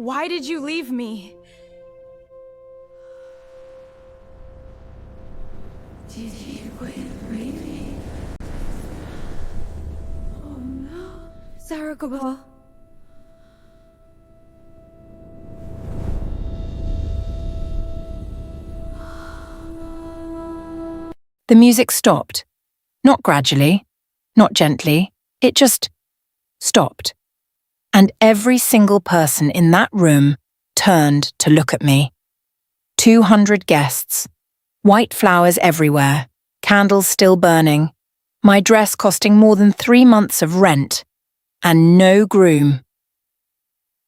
Why did you leave me? Did you with me? Oh no. Zara Collins. The music stopped. Not gradually, not gently, it just stopped. And every single person in that room turned to look at me. 200 guests, white flowers everywhere, candles still burning, my dress costing more than 3 months of rent, and no groom.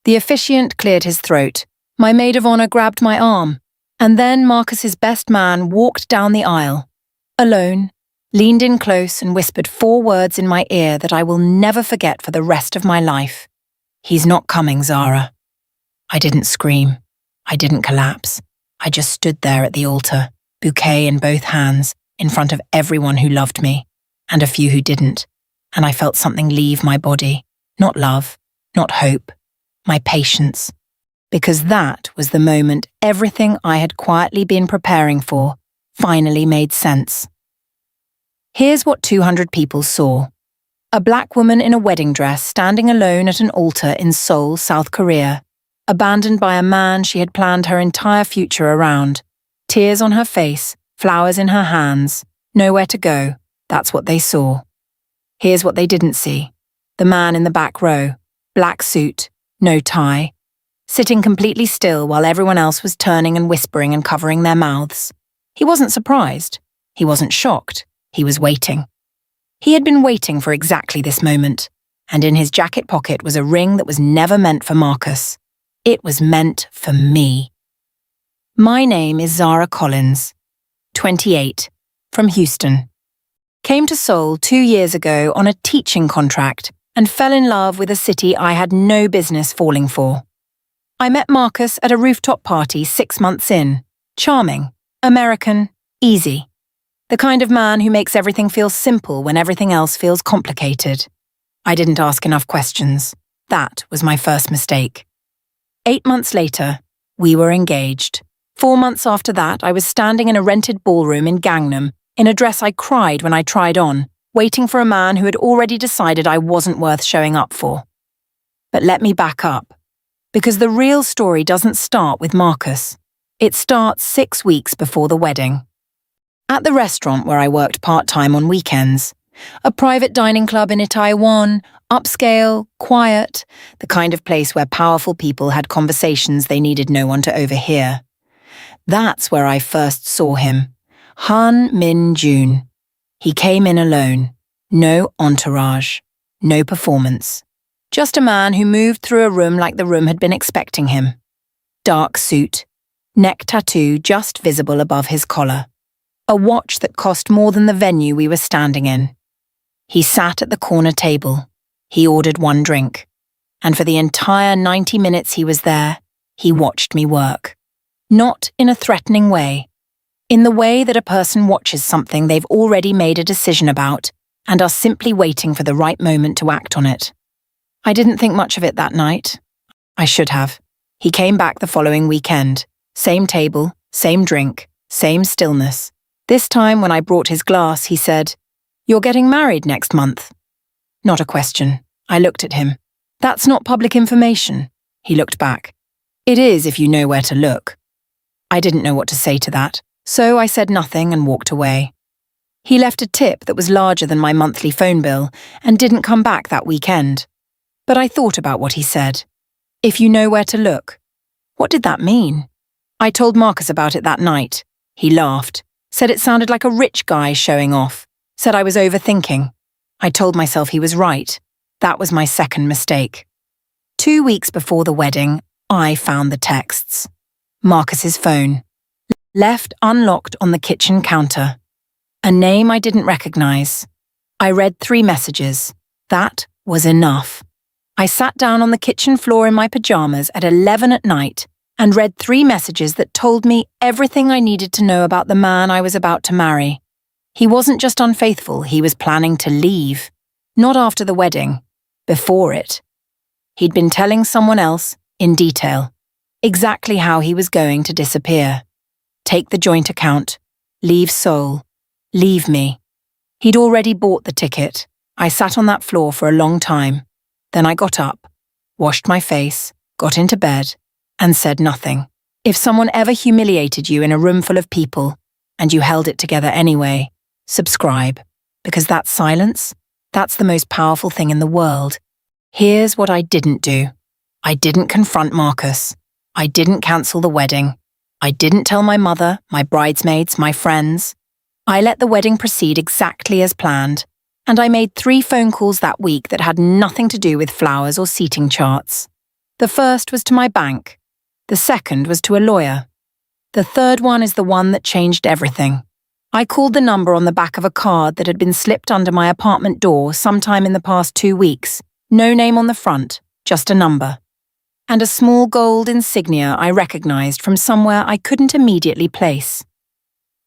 The officiant cleared his throat, my maid of honor grabbed my arm, and then Marcus's best man walked down the aisle, alone, leaned in close and whispered 4 words in my ear that I will never forget for the rest of my life. "He's not coming, Zara." I didn't scream. I didn't collapse. I just stood there at the altar, bouquet in both hands, in front of everyone who loved me, and a few who didn't, and I felt something leave my body. Not love, not hope, my patience. Because that was the moment everything I had quietly been preparing for finally made sense. Here's what 200 people saw. A black woman in a wedding dress standing alone at an altar in Seoul, South Korea, abandoned by a man she had planned her entire future around. Tears on her face, flowers in her hands, nowhere to go. That's what they saw. Here's what they didn't see. The man in the back row, black suit, no tie, sitting completely still while everyone else was turning and whispering and covering their mouths. He wasn't surprised. He wasn't shocked. He was waiting. He had been waiting for exactly this moment, and in his jacket pocket was a ring that was never meant for Marcus. It was meant for me. My name is Zara Collins, 28, from Houston. Came to Seoul 2 years ago on a teaching contract and fell in love with a city I had no business falling for. I met Marcus at a rooftop party 6 months in. Charming, American, easy. The kind of man who makes everything feel simple when everything else feels complicated. I didn't ask enough questions. That was my first mistake. 8 months later, we were engaged. 4 months after that, I was standing in a rented ballroom in Gangnam, in a dress I cried when I tried on, waiting for a man who had already decided I wasn't worth showing up for. But let me back up, because the real story doesn't start with Marcus. It starts 6 weeks before the wedding. At the restaurant where I worked part-time on weekends, a private dining club in Itaewon, upscale, quiet, the kind of place where powerful people had conversations they needed no one to overhear. That's where I first saw him, Han Min-joon. He came in alone, no entourage, no performance. Just a man who moved through a room like the room had been expecting him. Dark suit, neck tattoo just visible above his collar. A watch that cost more than the venue we were standing in. He sat at the corner table. He ordered 1 drink. And for the entire 90 minutes he was there, he watched me work. Not in a threatening way. In the way that a person watches something they've already made a decision about and are simply waiting for the right moment to act on it. I didn't think much of it that night. I should have. He came back the following weekend. Same table, same drink, same stillness. This time when I brought his glass, he said, "You're getting married next month." Not a question. I looked at him. "That's not public information." He looked back. "It is if you know where to look." I didn't know what to say to that, so I said nothing and walked away. He left a tip that was larger than my monthly phone bill and didn't come back that weekend. But I thought about what he said. If you know where to look. What did that mean? I told Marcus about it that night. He laughed. Said it sounded like a rich guy showing off. Said I was overthinking. I told myself he was right. That was my second mistake. 2 weeks before the wedding, I found the texts. Marcus's phone. Left unlocked on the kitchen counter. A name I didn't recognize. I read 3 messages. That was enough. I sat down on the kitchen floor in my pajamas at 11 at night and read 3 messages that told me everything I needed to know about the man I was about to marry. He wasn't just unfaithful, he was planning to leave. Not after the wedding, before it. He'd been telling someone else, in detail, exactly how he was going to disappear. Take the joint account, leave Seoul, leave me. He'd already bought the ticket. I sat on that floor for a long time. Then I got up, washed my face, got into bed, and said nothing. If someone ever humiliated you in a room full of people, and you held it together anyway, subscribe, because that silence, that's the most powerful thing in the world. Here's what I didn't do. I didn't confront Marcus. I didn't cancel the wedding. I didn't tell my mother, my bridesmaids, my friends. I let the wedding proceed exactly as planned, and I made 3 phone calls that week that had nothing to do with flowers or seating charts. The first was to my bank. The second was to a lawyer. The third one is the one that changed everything. I called the number on the back of a card that had been slipped under my apartment door sometime in the past 2 weeks. No name on the front, just a number. And a small gold insignia I recognized from somewhere I couldn't immediately place.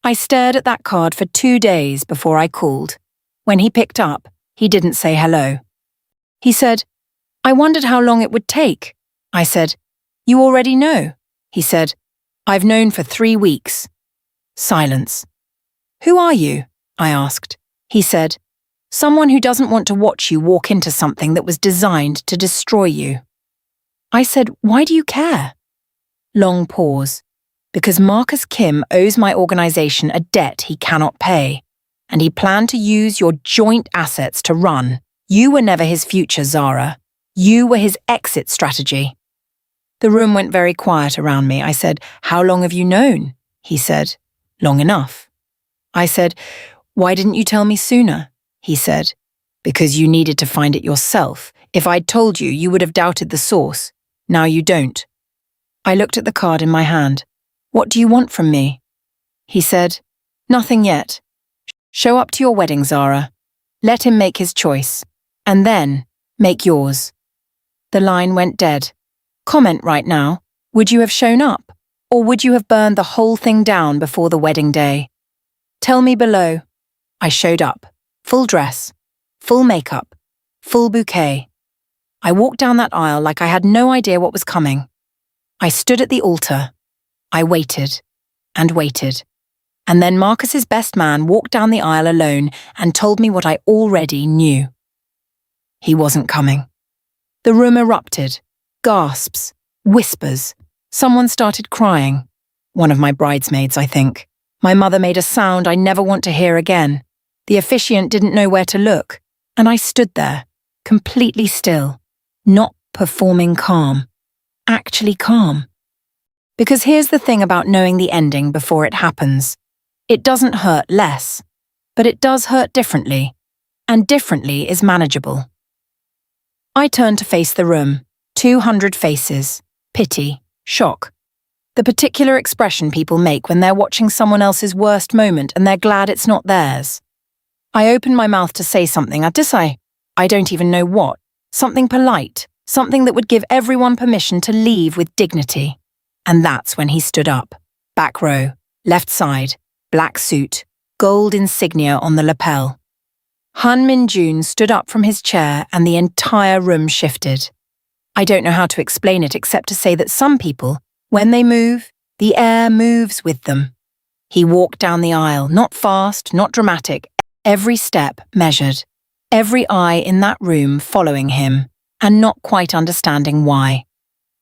I stared at that card for 2 days before I called. When he picked up, he didn't say hello. He said, "I wondered how long it would take." I said, "You already know." He said, "I've known for 3 weeks." Silence. "Who are you?" I asked. He said, "Someone who doesn't want to watch you walk into something that was designed to destroy you." I said, "Why do you care?" Long pause. Because Marcus Kim owes my organization a debt he cannot pay, and he planned to use your joint assets to run. You were never his future, Zara. You were his exit strategy. The room went very quiet around me. I said, "How long have you known?" He said, "Long enough." I said, "Why didn't you tell me sooner?" He said, "Because you needed to find it yourself. If I'd told you, you would have doubted the source. Now you don't." I looked at the card in my hand. "What do you want from me?" He said, "Nothing yet. Show up to your wedding, Zara. Let him make his choice. And then, make yours." The line went dead. Comment right now. Would you have shown up? Or would you have burned the whole thing down before the wedding day? Tell me below. I showed up. Full dress. Full makeup. Full bouquet. I walked down that aisle like I had no idea what was coming. I stood at the altar. I waited. And waited. And then Marcus's best man walked down the aisle alone and told me what I already knew. He wasn't coming. The room erupted. Gasps. Whispers. Someone started crying. One of my bridesmaids, I think. My mother made a sound I never want to hear again. The officiant didn't know where to look, and I stood there, completely still, not performing calm, actually calm. Because here's the thing about knowing the ending before it happens. It doesn't hurt less, but it does hurt differently, and differently is manageable. I turned to face the room, 200 faces, pity, shock. The particular expression people make when they're watching someone else's worst moment and they're glad it's not theirs. I opened my mouth to say something, I don't even know what, something polite, something that would give everyone permission to leave with dignity. And that's when he stood up. Back row, left side, black suit, gold insignia on the lapel. Han Min-joon stood up from his chair and the entire room shifted. I don't know how to explain it except to say that some people, when they move, the air moves with them. He walked down the aisle, not fast, not dramatic, every step measured, every eye in that room following him, and not quite understanding why.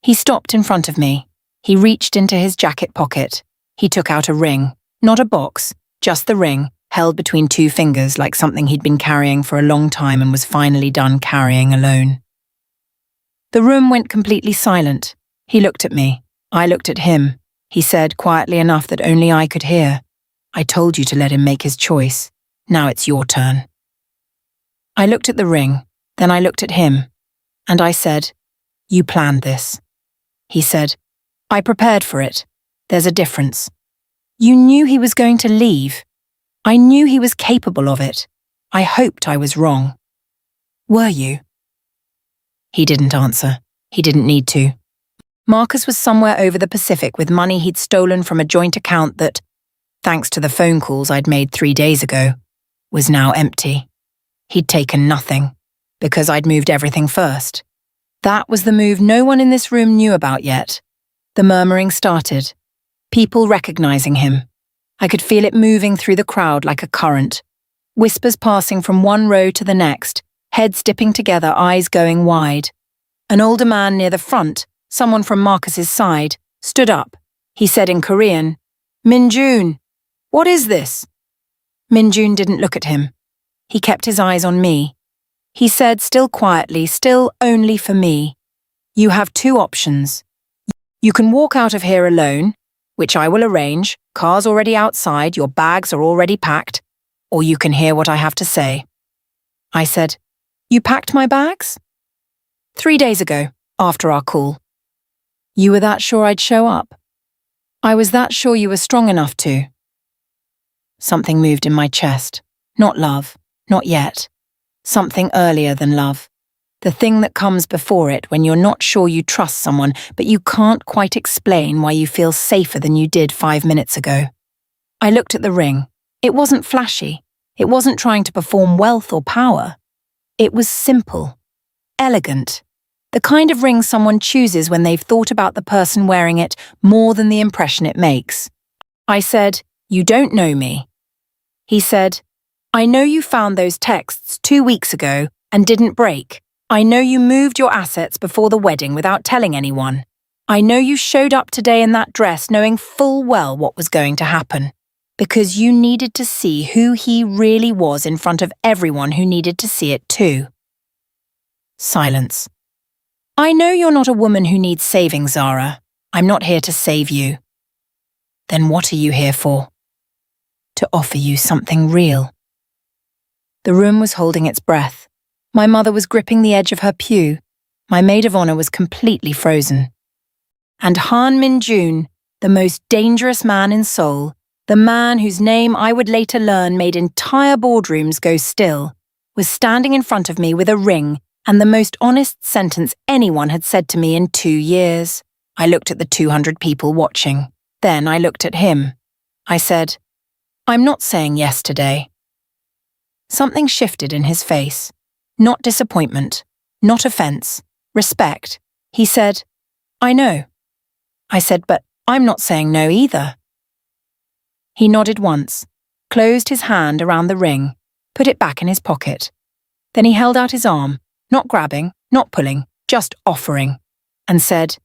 He stopped in front of me. He reached into his jacket pocket. He took out a ring, not a box, just the ring, held between 2 fingers like something he'd been carrying for a long time and was finally done carrying alone. The room went completely silent. He looked at me. I looked at him. He said quietly enough that only I could hear, "I told you to let him make his choice. Now it's your turn." I looked at the ring, then I looked at him, and I said, "You planned this." He said, "I prepared for it. There's a difference. You knew he was going to leave. I knew he was capable of it. I hoped I was wrong. Were you?" He didn't answer. He didn't need to. Marcus was somewhere over the Pacific with money he'd stolen from a joint account that, thanks to the phone calls I'd made 3 days ago, was now empty. He'd taken nothing, because I'd moved everything first. That was the move no one in this room knew about yet. The murmuring started. People recognizing him. I could feel it moving through the crowd like a current. Whispers passing from one row to the next, heads dipping together, eyes going wide. An older man near the front, someone from Marcus's side, stood up. He said in Korean, "Min-joon, what is this?" Min-joon didn't look at him. He kept his eyes on me. He said, still quietly, still only for me, "You have two options. You can walk out of here alone, which I will arrange, car's already outside, your bags are already packed, or you can hear what I have to say." I said, "You packed my bags?" 3 days ago, after our call. You were that sure I'd show up? I was that sure you were strong enough to. Something moved in my chest. Not love, not yet. Something earlier than love. The thing that comes before it when you're not sure you trust someone, but you can't quite explain why you feel safer than you did 5 minutes ago. I looked at the ring. It wasn't flashy. It wasn't trying to perform wealth or power. It was simple, elegant. The kind of ring someone chooses when they've thought about the person wearing it more than the impression it makes. I said, "You don't know me." He said, "I know you found those texts 2 weeks ago and didn't break. I know you moved your assets before the wedding without telling anyone. I know you showed up today in that dress knowing full well what was going to happen, because you needed to see who he really was in front of everyone who needed to see it too." Silence. "I know you're not a woman who needs saving, Zara. I'm not here to save you." "Then what are you here for?" "To offer you something real." The room was holding its breath. My mother was gripping the edge of her pew. My maid of honor was completely frozen. And Han Min-joon, the most dangerous man in Seoul, the man whose name I would later learn made entire boardrooms go still, was standing in front of me with a ring and the most honest sentence anyone had said to me in 2 years. I looked at the 200 people watching. Then I looked at him. I said, "I'm not saying yes today." Something shifted in his face. Not disappointment, not offense, respect. He said, "I know." I said, "But I'm not saying no either." He nodded once, closed his hand around the ring, put it back in his pocket. Then he held out his arm, not grabbing, not pulling, just offering, and said,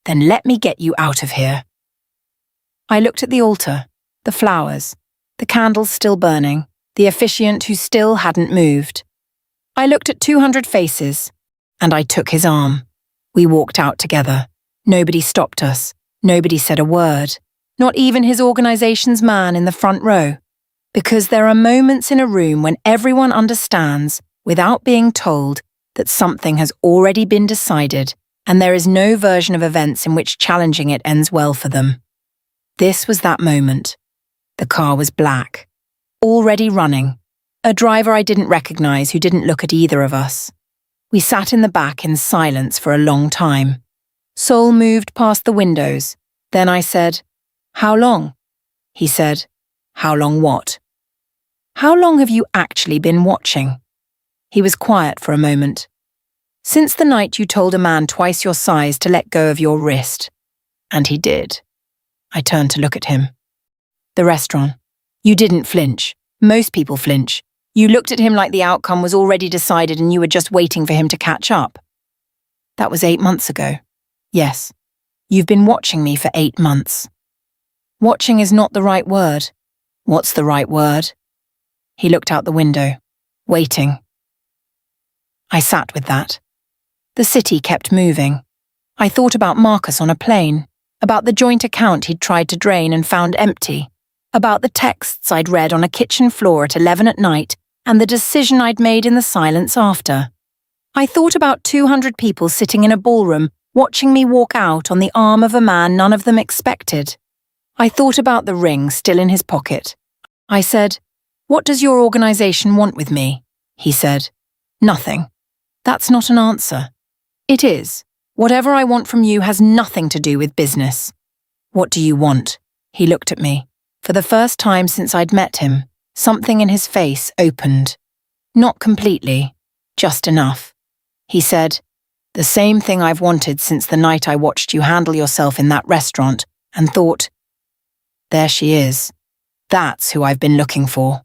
"Then let me get you out of here." I looked at the altar, the flowers, the candles still burning, the officiant who still hadn't moved. I looked at 200 faces, and I took his arm. We walked out together. Nobody stopped us. Nobody said a word. Not even his organization's man in the front row. Because there are moments in a room when everyone understands, without being told, that something has already been decided, and there is no version of events in which challenging it ends well for them. This was that moment. The car was black, already running. A driver I didn't recognize who didn't look at either of us. We sat in the back in silence for a long time. Seoul moved past the windows. Then I said, "How long?" He said, "How long what?" "How long have you actually been watching?" He was quiet for a moment. "Since the night you told a man twice your size to let go of your wrist." And he did. I turned to look at him. "The restaurant. You didn't flinch. Most people flinch. You looked at him like the outcome was already decided and you were just waiting for him to catch up." "That was 8 months ago." "Yes. You've been watching me for 8 months." "Watching is not the right word." "What's the right word?" He looked out the window. "Waiting." I sat with that. The city kept moving. I thought about Marcus on a plane, about the joint account he'd tried to drain and found empty, about the texts I'd read on a kitchen floor at 11 at night and the decision I'd made in the silence after. I thought about 200 people sitting in a ballroom watching me walk out on the arm of a man none of them expected. I thought about the ring still in his pocket. I said, "What does your organization want with me?" He said, "Nothing." "That's not an answer." "It is. Whatever I want from you has nothing to do with business." "What do you want?" He looked at me. For the first time since I'd met him, something in his face opened. Not completely, just enough. He said, The same thing I've wanted since the night I watched you handle yourself in that restaurant and thought, there she is. That's who I've been looking for.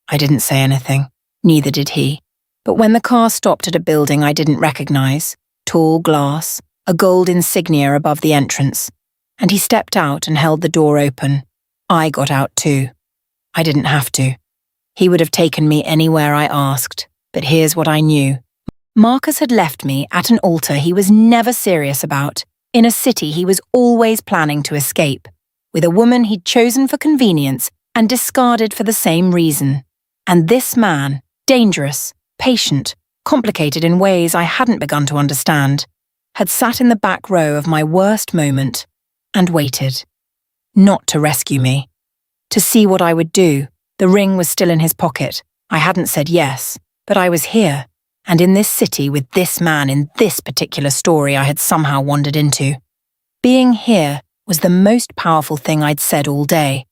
I didn't say anything, neither did he. But when the car stopped at a building I didn't recognize, tall glass, a gold insignia above the entrance, and he stepped out and held the door open, I got out too. I didn't have to. He would have taken me anywhere I asked, but here's what I knew. Marcus had left me at an altar he was never serious about, in a city he was always planning to escape, with a woman he'd chosen for convenience and discarded for the same reason. And this man, dangerous, patient, complicated in ways I hadn't begun to understand, had sat in the back row of my worst moment and waited. Not to rescue me. To see what I would do. The ring was still in his pocket. I hadn't said yes, but I was here, and in this city with this man in this particular story I had somehow wandered into. Being here was the most powerful thing I'd said all day.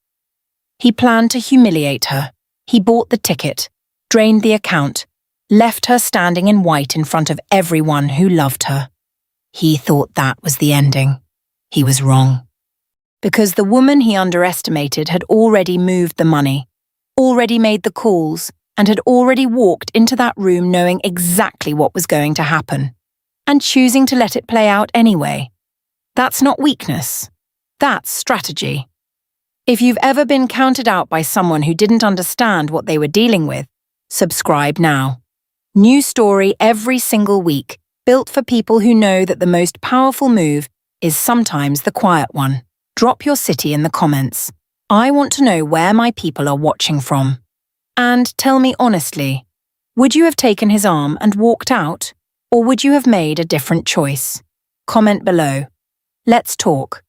He planned to humiliate her. He bought the ticket, drained the account, left her standing in white in front of everyone who loved her. He thought that was the ending. He was wrong. Because the woman he underestimated had already moved the money, already made the calls, and had already walked into that room knowing exactly what was going to happen, and choosing to let it play out anyway. That's not weakness. That's strategy. If you've ever been counted out by someone who didn't understand what they were dealing with, subscribe now. New story every single week, built for people who know that the most powerful move is sometimes the quiet one. Drop your city in the comments. I want to know where my people are watching from. And tell me honestly, would you have taken his arm and walked out, or would you have made a different choice? Comment below. Let's talk.